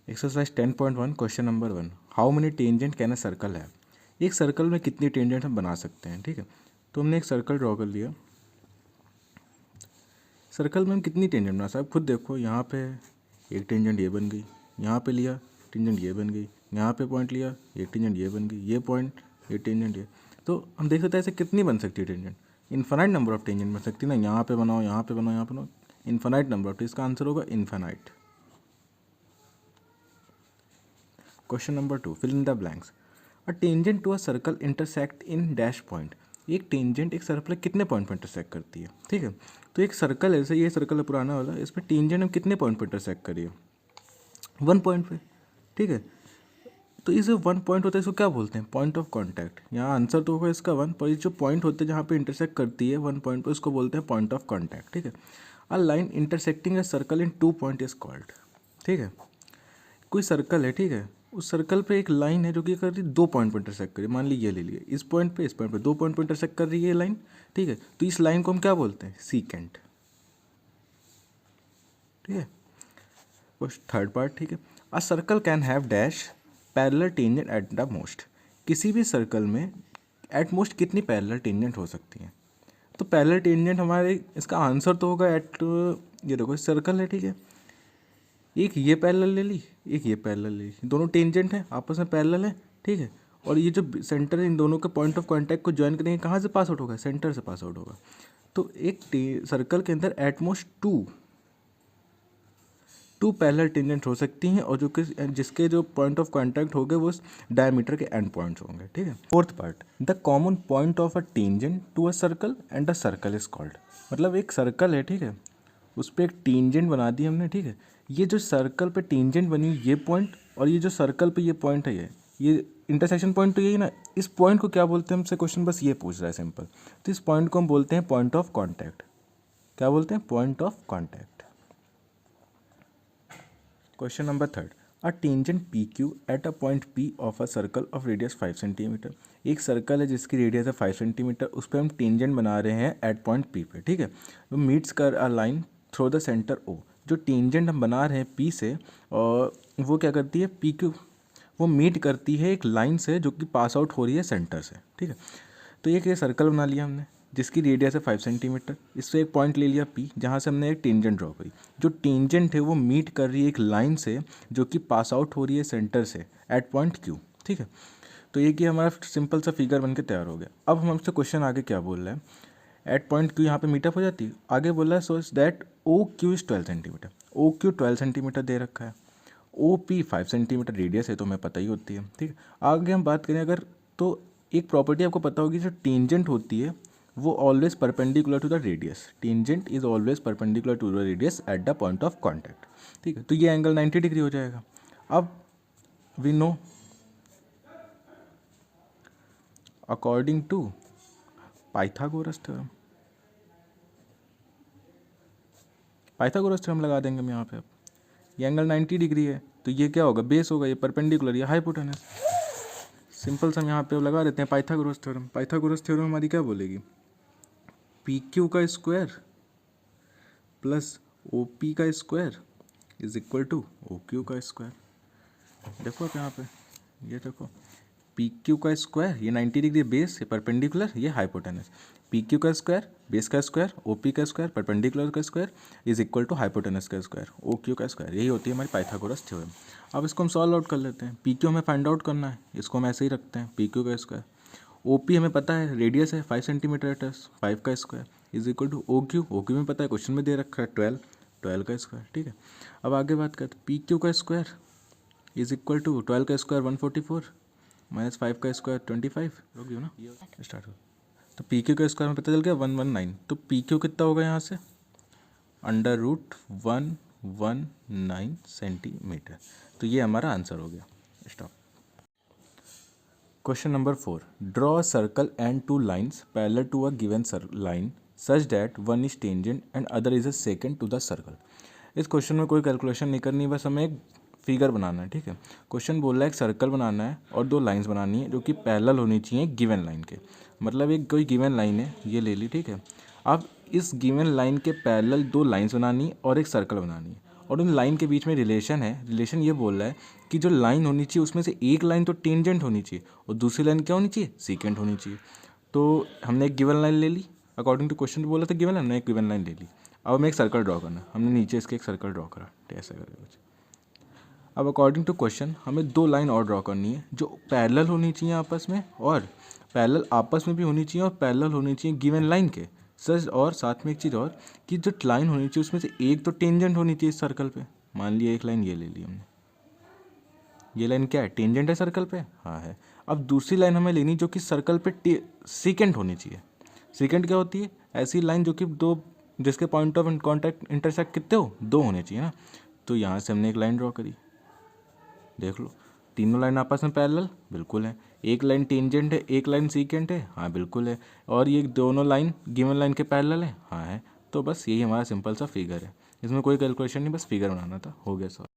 Exercise 10.1 question number 1, how many tangent can a circle है। एक circle में कितनी टेंजेंट हम बना सकते हैं। ठीक है, तो हमने एक सर्कल ड्रॉ कर लिया। सर्कल में हम कितनी टेंजेंट बना सकते हैं, खुद देखो। यहाँ पे एक टेंजेंट ये बन गई, यहाँ पे लिया टेंजेंट ये बन गई, यहाँ पे पॉइंट लिया एक टेंजेंट ये बन गई, ये पॉइंट ये टेंजेंट ये। तो हम देख सकते हैं ऐसे कितनी बन सकती है tangent. Infinite number of tangent बन सकती है ना। यहाँ पे बनाओ, यहाँ पे बनाओ, यहाँ पे बनाओ, इन्फानाइट नंबर ऑफ। तो इसका आंसर होगा infinite. Question number 2, fill in the blanks. A tangent to a circle intersect in dash point. एक टेंजेंट एक सर्कल कितने पॉइंट पर इंटरसेक्ट करती है। ठीक है, तो एक सर्कल है, जैसे ये सर्कल है पुराना वाला, इस पर टेंजेंट हम कितने पॉइंट पर इंटरसेक्ट करिए, 1 पॉइंट पे। ठीक है, तो इसे 1 पॉइंट होता है, इसको क्या बोलते हैं, पॉइंट ऑफ कॉन्टैक्ट। यहाँ आंसर तो होगा इसका 1, पर ये जो पॉइंट होते हैं जहाँ पे इंटरसेक्ट करती है 1 पॉइंट पर, उसको बोलते हैं पॉइंट ऑफ कॉन्टैक्ट। ठीक है, a line intersecting a circle in 2 point is called. ठीक है, कोई सर्कल है, ठीक है, उस सर्कल पे एक लाइन है जो कि कर रही है 2 पॉइंट पर इंटरसेक्ट कर रही है। मान ली ये ले लिए, इस पॉइंट पे 2 पॉइंट पर इंटरसेक्ट कर रही है ये लाइन। ठीक है, तो इस लाइन को हम क्या बोलते हैं, सीकेंट। ठीक है, थर्ड पार्ट। ठीक है, a circle can have dash parallel tangent at the most. किसी भी सर्कल में एट मोस्ट कितनी पैरेलल टेंजेंट हो सकती हैं। तो पैरेलल टेंजेंट हमारे, इसका आंसर तो होगा एट, ये देखो सर्कल है, ठीक है, एक ये पैरेलल ले ली, एक ये पैरेलल ले ली, दोनों टेंजेंट हैं, आपस में पैरेलल है। ठीक है, और ये जो सेंटर है, इन दोनों के पॉइंट ऑफ कांटेक्ट को ज्वाइन करेंगे, कहाँ से पास आउट होगा, सेंटर से पास आउट होगा। तो एक सर्कल के अंदर एटमोस्ट टू पैरेलल टेंजेंट हो सकती हैं, और जो कि जिसके जो पॉइंट ऑफ कांटेक्ट होंगे वो डायमीटर के एंड पॉइंट्स होंगे। ठीक है, fourth part, the common point of a tangent to a circle and the circle is called. मतलब एक सर्कल है, ठीक है, उस पर एक टेंजेंट बना दी हमने। ठीक है, ये जो सर्कल पे टेंजेंट बनी ये पॉइंट, और ये जो सर्कल पे ये पॉइंट है, ये इंटरसेक्शन पॉइंट तो यही ना। इस पॉइंट को क्या बोलते हैं, हमसे क्वेश्चन बस ये पूछ रहा है सिंपल। तो इस पॉइंट को हम बोलते हैं पॉइंट ऑफ कांटेक्ट। क्या बोलते हैं, point of contact. Question number 3, a tangent P Q at a point P of a circle of radius 5 centimetre. एक सर्कल है जिसकी रेडियस है 5 सेंटीमीटर, उस पर हम टेंजेंट बना रहे हैं एट पॉइंट पी पे। ठीक है, वो मीट्स कर a line through the centre O. जो टेंजेंट हम बना रहे हैं पी से, और वो क्या करती है, पी क्यू, वो मीट करती है एक लाइन से जो कि पास आउट हो रही है सेंटर से। ठीक है, तो एक ये सर्कल बना लिया हमने जिसकी रेडियस है 5 सेंटीमीटर, इससे एक पॉइंट ले लिया पी जहाँ से हमने एक टेंजेंट ड्रॉ करी। जो टेंजेंट है वो मीट कर रही है एक लाइन से जो कि पास आउट हो रही है सेंटर से एट पॉइंट क्यू। ठीक है, तो ये कि हमारा सिंपल सा फिगर बन के तैयार हो गया। अब हम हमसे क्वेश्चन आगे क्या बोल रहे हैं, एट पॉइंट क्यू यहाँ पे मीटअप हो जाती है। आगे बोल रहा है so that O Q is 12 centimetre. O Q 12 centimetre दे रखा है, ओ पी 5 सेंटीमीटर रेडियस है, तो हमें पता ही होती है। ठीक है, आगे हम बात करें अगर, तो एक प्रॉपर्टी आपको पता होगी, जो टेंजेंट होती है वो always perpendicular to the radius. Tangent is always perpendicular to the radius at the point of contact. ठीक है, तो ये एंगल 90 डिग्री हो जाएगा। अब we know according to Pythagoras theorem, Pythagoras theorem लगा देंगे हम यहाँ पे। अब ये एंगल 90 डिग्री है, तो ये क्या होगा, बेस होगा, ये परपेंडिकुलर, ये हाइपोटेनस। सिंपल सा हम यहाँ पे लगा देते हैं पाइथागोरस थ्योरम। पाइथागोरस थ्योरम हमारी क्या बोलेगी, पी क्यू का स्क्वायर प्लस ओ पी का square is equal to O Q का स्क्वायर। देखो आप यहाँ पे, ये देखो, पी क्यू का स्क्वायर, ये 90 डिग्री बेस, ये परपेंडिकुलर, ये हाइपोटेनस। पी क्यू का स्क्वायर बेस का स्क्वायर, ओ पी का स्क्वायर परपेंडिकुलर का square is equal to hypotenuse का स्क्वायर, ओ क्यू का स्क्वायर। यही होती है हमारी पाइथागोरस थ्योरम। अब इसको हम सॉल्व आउट कर लेते हैं। पी क्यू हमें फाइंड आउट करना है, इसको हम ऐसे ही रखते हैं, पी क्यू का स्क्वायर। ओ पी हमें पता है रेडियस है 5 सेंटीमीटर एटस, 5 का square is equal to O Q में पता है, क्वेश्चन में दे रखा है 12 का स्क्वायर। ठीक है, अब आगे बात करते हैं, पी क्यू का स्क्वायर इज इक्वल टू 12 का स्क्वायर 144 माइनस 5 का स्क्वायर 25 होगी ना, स्टार्ट हो। तो पी क्यू का स्क्वायर में पता चल गया 119। तो पी क्यू कितना होगा यहाँ से, √119 सेंटीमीटर। तो ये हमारा आंसर हो गया। Stop. Question number 4, draw a circle and 2 lines parallel to a given line such that one is tangent and other is a secant to the circle. इस क्वेश्चन में कोई कैलकुलेशन नहीं करनी, बस हमें एक फिगर बनाना है। ठीक है, क्वेश्चन बोल रहा है एक सर्कल बनाना है और 2 लाइंस बनानी है जो कि पैरेलल होनी चाहिए गिवन लाइन के। मतलब एक कोई गिवन लाइन है, ये ले ली। ठीक है, अब इस गिवन लाइन के पैरेलल 2 लाइंस बनानी है और एक सर्कल बनानी है, और उन लाइन के बीच में रिलेशन है। रिलेशन ये बोल रहा है कि जो लाइन होनी चाहिए उसमें से एक लाइन तो टेंजेंट होनी चाहिए और दूसरी लाइन क्या होनी चाहिए, सीकेंट होनी चाहिए। तो हमने एक गिवन लाइन ले ली, अकॉर्डिंग टू क्वेश्चन बोला था गिवन लाइन, हमने एक गिवन लाइन ले ली। अब हमें एक सर्कल ड्रॉ करना, हमने नीचे इसके एक सर्कल ड्रॉ करा, ऐसा करके कुछ। अब अकॉर्डिंग टू क्वेश्चन हमें दो लाइन और ड्रॉ करनी है जो पैरेलल होनी चाहिए आपस में, और पैरेलल आपस में भी होनी चाहिए और पैरेलल होनी चाहिए गिवन लाइन के सर। और साथ में एक चीज़ और कि जो लाइन होनी चाहिए उसमें से एक तो टेंजेंट होनी चाहिए इस सर्कल पे। मान लिया एक लाइन ये ले ली हमने, ये लाइन क्या है, टेंजेंट है सर्कल पे, हाँ है। अब दूसरी लाइन हमें लेनी जो कि सर्कल पे सीकेंट होनी चाहिए। सीकेंट क्या होती है, ऐसी लाइन जो कि दो, जिसके पॉइंट ऑफ कॉन्टैक्ट इंटरसेक्ट कितने हो, दो होने चाहिए ना। तो यहाँ से हमने एक लाइन ड्रॉ करी, देख लो तीनों लाइन आपस में पैरेलल बिल्कुल है, एक लाइन टेंजेंट है एक लाइन सीकेंट है, हाँ बिल्कुल है, और ये दोनों लाइन गिवन लाइन के पैरेलल है, हाँ है। तो बस यही हमारा सिंपल सा फिगर है, इसमें कोई कैलकुलेशन नहीं, बस फिगर बनाना था, हो गया सर।